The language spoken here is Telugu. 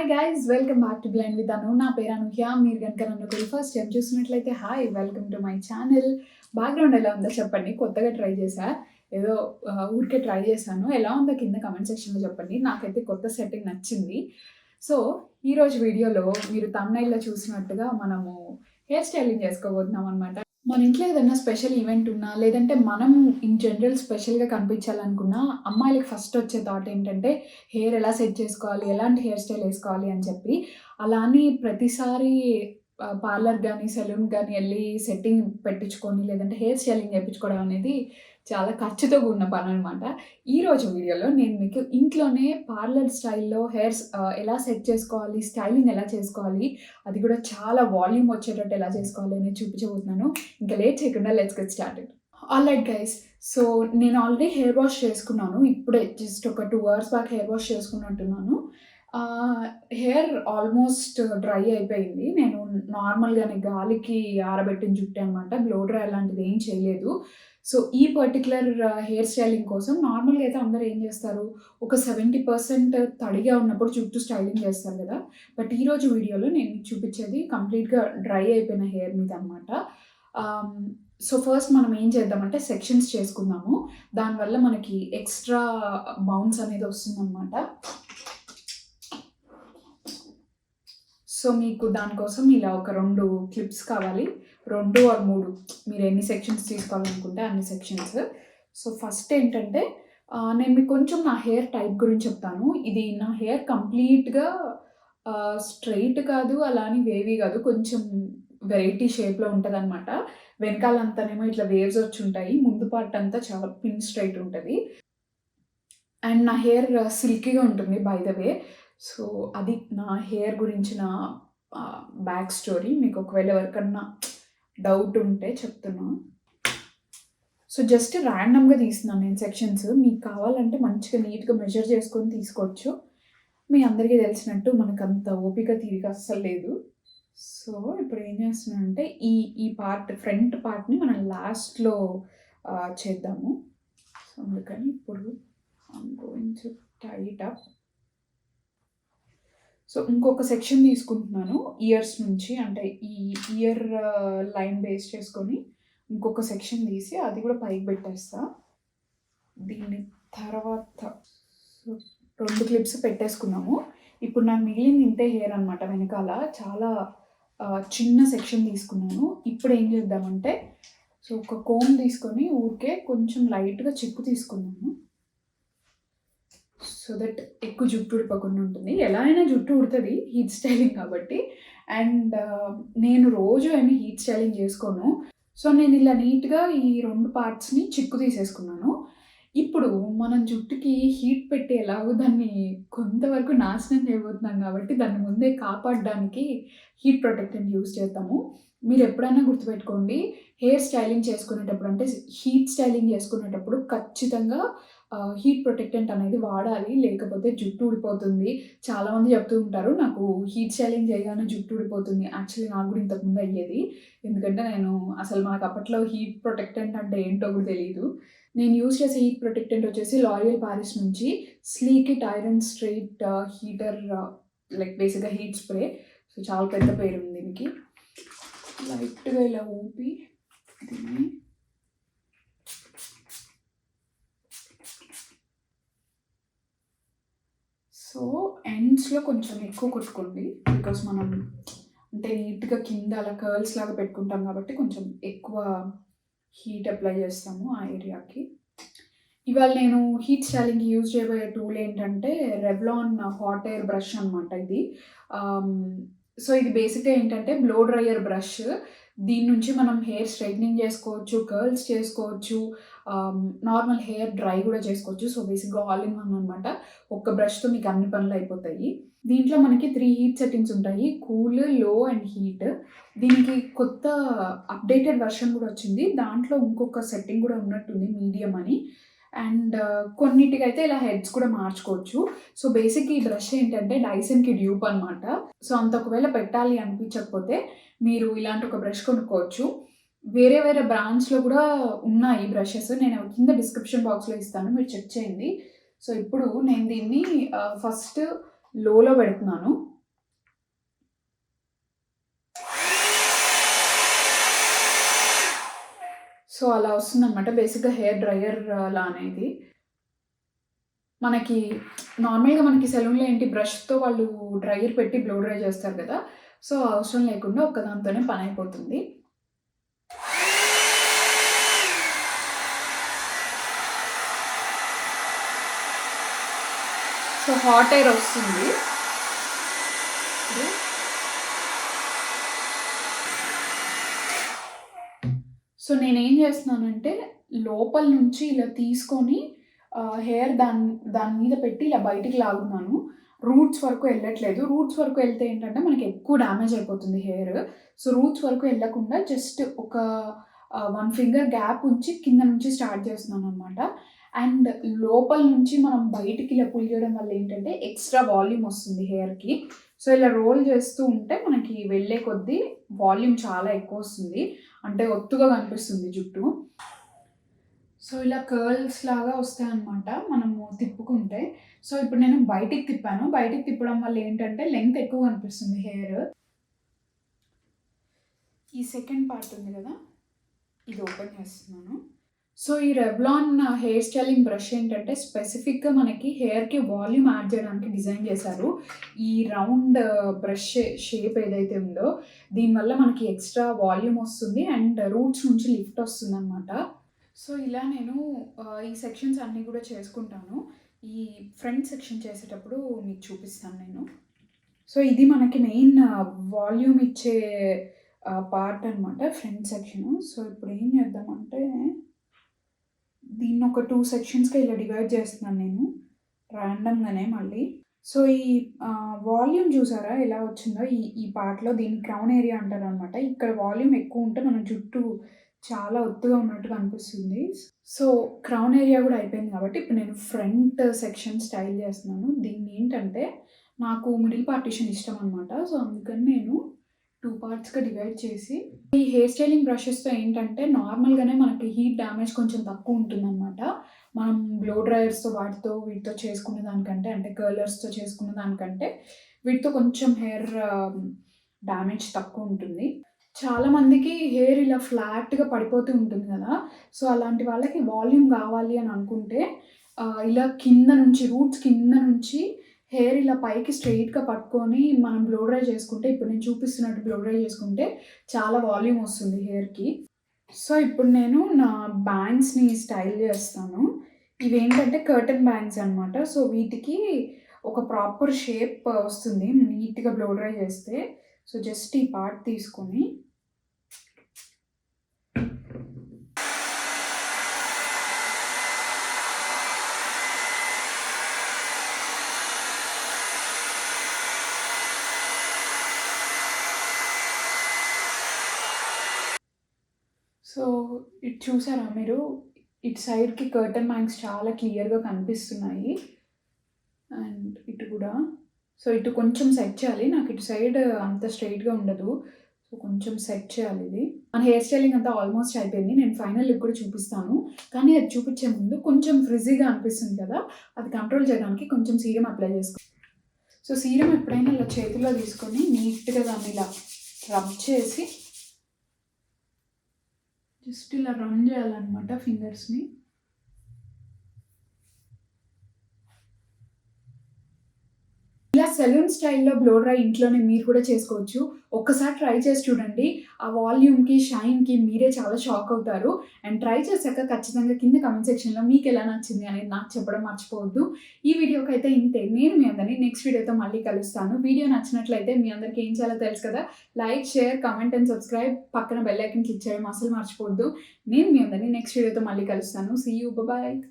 Hi guys, welcome back to blind with Anu. నా పేరు అనూహ్య. మీరు కనుక నన్ను ఫస్ట్ టైం చూసినట్లయితే hi, welcome to my channel. Background ఎలా ఉందో చెప్పండి. కొత్తగా ట్రై చేశా, ఏదో ఊరికే ట్రై చేశాను. ఎలా ఉందో కింద కమెంట్ సెక్షన్లో చెప్పండి. నాకైతే కొత్త సెట్టింగ్ నచ్చింది. సో ఈరోజు వీడియోలో మీరు థంబ్నెయిల్లో చూసినట్టుగా మనము హెయిర్ స్టైలింగ్ చేసుకోబోతున్నాం అనమాట. మన ఇంట్లో ఏదైనా స్పెషల్ ఈవెంట్ ఉన్నా, లేదంటే మనం ఇన్ జనరల్ స్పెషల్గా కనిపించాలనుకున్నా, అమ్మాయిలకి ఫస్ట్ వచ్చే థాట్ ఏంటంటే హెయిర్ ఎలా సెట్ చేసుకోవాలి, ఎలాంటి హెయిర్ స్టైల్ వేసుకోవాలి అని చెప్పి. అలా అని ప్రతిసారి పార్లర్ కానీ సెలూన్ కానీ వెళ్ళి సెట్టింగ్ పెట్టించుకొని, లేదంటే హెయిర్ స్టైలింగ్ చేయించుకోవడం అనేది చాలా ఖర్చుతో కూడిన పని అనమాట. ఈరోజు వీడియోలో నేను మీకు ఇంట్లోనే పార్లర్ స్టైల్లో హెయిర్స్ ఎలా సెట్ చేసుకోవాలి, స్టైలింగ్ ఎలా చేసుకోవాలి, అది కూడా చాలా వాల్యూమ్ వచ్చేటట్టు ఎలా చేసుకోవాలి అనేది చూపించబోతున్నాను. ఇంకా లేట్ చేయకుండా let's get started. Alright guys, so నేను ఆల్రెడీ హెయిర్ వాష్ చేసుకున్నాను. ఇప్పుడే జస్ట్ ఒక 2 hours బ్యాక్ హెయిర్ వాష్ చేసుకున్నట్టున్నాను. హెయిర్ ఆల్మోస్ట్ డ్రై అయిపోయింది. నేను నార్మల్గానే గాలికి ఆరబెట్టిన జుట్టే అనమాట. బ్లో డ్రై అలాంటిది ఏం చేయలేదు. సో ఈ పర్టిక్యులర్ హెయిర్ స్టైలింగ్ కోసం నార్మల్గా అయితే అందరూ ఏం చేస్తారు, ఒక 70% తడిగా ఉన్నప్పుడు జుట్టు స్టైలింగ్ చేస్తారు కదా. బట్ ఈరోజు వీడియోలో నేను చూపించేది కంప్లీట్గా డ్రై అయిపోయిన హెయిర్ మీద అనమాట. సో ఫస్ట్ మనం ఏం చేద్దామంటే సెక్షన్స్ చేసుకుందాము. దానివల్ల మనకి ఎక్స్ట్రా బౌన్స్ అనేది వస్తుందన్నమాట. సో మీకు దానికోసం ఇలా ఒక 2 క్లిప్స్ కావాలి. 2 or 3 మీరు ఎన్ని సెక్షన్స్ తీసుకోవాలనుకుంటే అన్ని సెక్షన్స్. సో ఫస్ట్ ఏంటంటే నేను మీకు కొంచెం నా హెయిర్ టైప్ గురించి చెప్తాను. ఇది నా హెయిర్ కంప్లీట్గా స్ట్రైట్ కాదు, అలా అని వేవీ కాదు, కొంచెం వెరైటీ షేప్లో ఉంటుంది అనమాట. వెనకాలంతానేమో ఇట్లా వేవ్స్ వచ్చి ఉంటాయి, ముందు పార్ట్ అంతా చాలా పిన్ స్ట్రైట్ ఉంటుంది. అండ్ నా హెయిర్ సిల్కీగా ఉంటుంది బై ద వే. సో అది నా హెయిర్ గురించిన బ్యాక్ స్టోరీ. మీకు ఒకవేళ ఎవరికన్నా డౌట్ ఉంటే చెప్తున్నా. సో జస్ట్ ర్యాండమ్గా తీస్తున్నాను నేను సెక్షన్స్. మీకు కావాలంటే మంచిగా నీట్గా మెజర్ చేసుకొని తీసుకోవచ్చు. మీ అందరికీ తెలిసినట్టు మనకంత ఓపిక తీరిక అస్సలు లేదు. సో ఇప్పుడు ఏం చేస్తున్నానంటే ఈ పార్ట్, ఫ్రంట్ పార్ట్ని మనం లాస్ట్లో చేద్దాము. సో అందుకని ఇప్పుడు I'm going to tie it up. So ఇంకొక సెక్షన్ తీసుకుంటున్నాను ఇయర్స్ నుంచి, అంటే ఈ ఇయర్ లైన్ బేస్ చేసుకొని ఇంకొక సెక్షన్ తీసి అది కూడా పైకి పెట్టేస్తా. దీని తర్వాత 2 క్లిప్స్ పెట్టేసుకున్నాము. ఇప్పుడు నాకు మిగిలింది ఇంతే హెయిర్ అనమాట. వెనకాల చాలా చిన్న సెక్షన్ తీసుకున్నాను. ఇప్పుడు ఏం చేద్దామంటే, సో ఒక కోమ్ తీసుకొని ఊరికే కొంచెం లైట్గా చిక్కు తీసుకున్నాను. సో దట్ ఎక్కువ జుట్టు ఊడిపోకుండా ఉంటుంది. ఎలా అయినా జుట్టు ఉడుతుంది హీట్ స్టైలింగ్ కాబట్టి. అండ్ నేను రోజు ఏమి హీట్ స్టైలింగ్ చేసుకోను. సో నేను ఇలా నీట్గా ఈ 2 పార్ట్స్ని చిక్కు తీసేసుకున్నాను. ఇప్పుడు మనం జుట్టుకి హీట్ పెట్టి ఎలాగో దాన్ని కొంతవరకు నాశనం చేయబోతున్నాం కాబట్టి దాన్ని ముందే కాపాడడానికి హీట్ ప్రొటెక్టెంట్ యూస్ చేద్దాము. మీరు ఎప్పుడైనా గుర్తుపెట్టుకోండి, హెయిర్ స్టైలింగ్ చేసుకునేటప్పుడు, అంటే హీట్ స్టైలింగ్ చేసుకునేటప్పుడు ఖచ్చితంగా హీట్ ప్రొటెక్టెంట్ అనేది వాడాలి, లేకపోతే జుట్టు ఊడిపోతుంది. చాలామంది చెప్తూ ఉంటారు నాకు హీట్ స్టైలింగ్ చేయగానే జుట్టు ఊడిపోతుంది. యాక్చువల్లీ నాకు కూడా ఇంతకుముందు అయ్యేది. ఎందుకంటే నేను అసలు మనకు అప్పట్లో హీట్ ప్రొటెక్టెంట్ అంటే ఏంటో కూడా తెలియదు. నేను యూజ్ చేసే హీట్ ప్రొటెక్టెంట్ వచ్చేసి లారియల్ ప్యారిస్ నుంచి sleek it iron straight heater, like బేసిక్గా హీట్ స్ప్రే. సో చాలా పెద్ద పేరు ఉంది దీనికి. లైట్గా ఇలా ఊపి దీన్ని సో ఎండ్స్లో కొంచెం ఎక్కువ కొట్టుకోండి, బికాస్ మనం అంటే నీట్గా కింద అలా కర్ల్స్ లాగా పెట్టుకుంటాం కాబట్టి కొంచెం ఎక్కువ హీట్ అప్లై చేస్తాము ఆ ఏరియాకి. ఇవాళ నేను హీట్ స్టైలింగ్కి యూజ్ చేయబోయే టూల్ ఏంటంటే రెవ్లాన్ హాట్ ఎయిర్ బ్రష్ అనమాట ఇది. సో ఇది బేసిక్గా ఏంటంటే బ్లో డ్రైయర్ బ్రష్. దీని నుంచి మనం హెయిర్ స్ట్రైట్నింగ్ చేసుకోవచ్చు, కర్ల్స్ చేసుకోవచ్చు, నార్మల్ హెయిర్ డ్రై కూడా చేసుకోవచ్చు. సో బేసిక్గా ఆల్ ఇన్ వన్ అనమాట. ఒక్క బ్రష్తో మీకు అన్ని పనులు అయిపోతాయి. దీంట్లో మనకి 3 హీట్ సెట్టింగ్స్ ఉంటాయి, కూల్, లో అండ్ హీట్. దీనికి కొత్త అప్డేటెడ్ వర్షన్ కూడా వచ్చింది. దాంట్లో ఇంకొక సెట్టింగ్ కూడా ఉన్నట్టుంది, మీడియం అని. అండ్ కొన్నిటికైతే ఇలా హెడ్స్ కూడా మార్చుకోవచ్చు. సో బేసిక్ ఈ బ్రష్ ఏంటంటే డైసన్కి డ్యూప్ అనమాట. సో అంత ఒకవేళ పెట్టాలి అనిపించకపోతే మీరు ఇలాంటి ఒక బ్రష్ కొనుక్కోవచ్చు. వేరే వేరే బ్రాండ్స్లో కూడా ఉన్నాయి బ్రషెస్. నేను కింద డిస్క్రిప్షన్ బాక్స్లో ఇస్తాను, మీరు చెక్ చేయండి. సో ఇప్పుడు నేను దీన్ని ఫస్ట్ లోలో పెడుతున్నాను. సో, అలా వస్తుందనమాట. బేసిక్‌గా హెయిర్ డ్రైయర్ లానే ఇది. మనకి నార్మల్‌గా మనకి సెలూన్‌లో ఏంటి బ్రష్‌తో వాళ్ళు డ్రైయర్ పెట్టి బ్లో డ్రై చేస్తారు కదా! సో, అవసరం లేకుండా ఒక్కదాంతోనే పనయిపోతుంది. సో, హాట్ ఎయిర్ వస్తుంది. సో, నేనేం చేస్తున్నానంటే లోపల నుంచి ఇలా తీసుకొని హెయిర్ దాని మీద పెట్టి ఇలా బయటికి లాగుతున్నాను. రూట్స్ వరకు ఎళ్ళట్లేదు. రూట్స్ వరకు ఎళ్తే ఏంటంటే మనకి ఎక్కువ డ్యామేజ్ అయిపోతుంది హెయిర్. సో, రూట్స్ వరకు ఎళ్ళకుండా జస్ట్ ఒక 1 ఫింగర్ గ్యాప్ ఉంచి కింద నుంచి స్టార్ట్ చేస్తున్నాననమాట. అండ్ లోపల నుంచి మనం బయటికి ఇలా పుల్ చేయడం వల్ల ఏంటంటే ఎక్స్‌ట్రా వాల్యూమ్ వస్తుంది హెయిర్‌కి. సో, ఇలా రోల్ చేస్తూ ఉంటే మనకి వెళ్ళే కొద్దీ వాల్యూమ్ చాలా ఎక్కువొస్తుంది. అంటే ఒత్తుగా కనిపిస్తుంది జుట్టు. సో, ఇలా కర్ల్స్ లాగా వస్తాయన్నమాట మనము తిప్పుకుంటే. సో, ఇప్పుడు నేను బయటికి తిప్పాను. బయటికి తిప్పడం వల్ల ఏంటంటే లెంగ్త్ ఎక్కువ కనిపిస్తుంది హెయిర్. ఈ సెకండ్ పార్ట్ ఉంది కదా! ఇది ఓపెన్ చేస్తున్నాను. సో, ఈ రెవ్లాన్ హెయిర్ స్టైలింగ్ బ్రష్ ఏంటంటే స్పెసిఫిక్‌గా మనకి హెయిర్‌కి వాల్యూమ్ యాడ్ చేయడానికి డిజైన్ చేశారు. ఈ రౌండ్ బ్రష్ షేప్ ఏదైతే ఉందో దీనివల్ల మనకి ఎక్స్ట్రా వాల్యూమ్ వస్తుంది అండ్ రూట్స్ నుంచి లిఫ్ట్ వస్తుందనమాట. సో, ఇలా నేను ఈ సెక్షన్స్ అన్నీ కూడా చేసుకుంటాను. ఈ ఫ్రంట్ సెక్షన్ చేసేటప్పుడు మీకు చూపిస్తాను నేను. సో, ఇది మనకి మెయిన్ వాల్యూమ్ ఇచ్చే పార్ట్ అనమాట ఫ్రంట్ సెక్షను. సో, ఇప్పుడు ఏం చేద్దామంటే దీన్ని ఒక 2 సెక్షన్స్‌గా ఇలా డివైడ్ చేస్తున్నాను నేను. ర్యాండమ్‌గానే మళ్ళీ. సో, ఈ వాల్యూమ్ చూసారా ఎలా వచ్చిందో ఈ పార్ట్‌లో దీన్ని క్రౌన్ ఏరియా అంటారనమాట. ఇక్కడ వాల్యూమ్ ఎక్కువ ఉంటే మన జుట్టు చాలా ఒత్తుగా ఉన్నట్టుగా అనిపిస్తుంది. సో, క్రౌన్ ఏరియా కూడా అయిపోయింది కాబట్టి ఇప్పుడు నేను ఫ్రంట్ సెక్షన్ స్టైల్ చేస్తున్నాను. దీన్నేంటంటే నాకు మిడిల్ పార్టిషన్ ఇష్టం అనమాట. సో, అందుకని నేను 2 పార్ట్స్‌గా డివైడ్ చేసి ఈ హెయిర్ స్టైలింగ్ బ్రషెస్‌తో ఏంటంటే నార్మల్‌గానే మనకి హీట్ డ్యామేజ్ కొంచెం తక్కువ ఉంటుందనమాట. మనం బ్లో డ్రైయర్స్‌తో వీటితో చేసుకునే దానికంటే అంటే కర్లర్స్‌తో చేసుకునే దానికంటే వీటితో కొంచెం హెయిర్ డ్యామేజ్ తక్కువ ఉంటుంది. చాలామందికి హెయిర్ ఇలా ఫ్లాట్‌గా పడిపోతూ ఉంటుంది కదా! సో, అలాంటి వాళ్ళకి వాల్యూమ్ కావాలి అని అనుకుంటే ఇలా కింద నుంచి రూట్స్ కింద నుంచి హెయిర్ ఇలా పైకి స్ట్రెయిట్‌గా పట్టుకొని మనం బ్లో డ్రై చేసుకుంటే ఇప్పుడు నేను చూపిస్తున్నట్టు బ్లో డ్రై చేసుకుంటే చాలా వాల్యూమ్ వస్తుంది హెయిర్‌కి. సో, ఇప్పుడు నేను నా బ్యాంగ్స్‌ని స్టైల్ చేస్తాను. ఇవేంటంటే కర్టెన్ బ్యాంగ్స్ అనమాట. సో, వీటికి ఒక ప్రాపర్ షేప్ వస్తుంది నీట్‌గా బ్లో డ్రై చేస్తే. సో, జస్ట్ ఈ పార్ట్ తీసుకొని సో, ఇది చూసారా మీరు? ఇటు సైడ్‌కి కర్టెన్ బ్యాంగ్స్ చాలా క్లియర్‌గా కనిపిస్తున్నాయి. అండ్ ఇటు కూడా. సో, ఇటు కొంచెం సెట్ చేయాలి. నాకు ఇటు సైడ్ అంత స్ట్రెయిట్‌గా ఉండదు. సో, కొంచెం సెట్ చేయాలి ఇది. మన హెయిర్ స్టైలింగ్ అంతా ఆల్మోస్ట్ అయిపోయింది. నేను ఫైనల్ లుక్ కూడా చూపిస్తాను. కానీ అది చూపించే ముందు కొంచెం ఫ్రిజీగా అనిపిస్తుంది కదా! అది కంట్రోల్ చేయడానికి కొంచెం సీరం అప్లై చేసుకో. సో, సీరం ఎప్పుడైనా ఇలా చేతిలో తీసుకొని నీట్‌గా దాన్ని ఇలా రబ్ చేసి జస్ట్ ఇలా రన్ చేయాలన్నమాట ఫింగర్స్‌ని. ఇలా సెలూన్ స్టైల్‌లో బ్లో డ్రై ఇంట్లోనే మీరు కూడా చేసుకోవచ్చు. ఒక్కసారి ట్రై చేసి చూడండి. ఆ వాల్యూమ్‌కి, షైన్‌కి మీరే చాలా షాక్ అవుతారు. అండ్ ట్రై చేశాక ఖచ్చితంగా కింద కామెంట్ సెక్షన్‌లో మీకెలా నచ్చింది అనేది నాకు చెప్పడం మర్చిపోవద్దు. ఈ వీడియోకైతే ఇంతే. నేను మీ అందరిని నెక్స్ట్ వీడియోతో మళ్ళీ కలుస్తాను. వీడియో నచ్చినట్లయితే మీ అందరికీ ఏం చేయాలో తెలుసు కదా! Like, share, comment and subscribe. పక్కన బెల్ ఐకాన్ క్లిక్ చేయడం అస్సలు మర్చిపోవద్దు. నేను మీ అందరిని నెక్స్ట్ వీడియోతో మళ్ళీ కలుస్తాను. See you. బాయ్.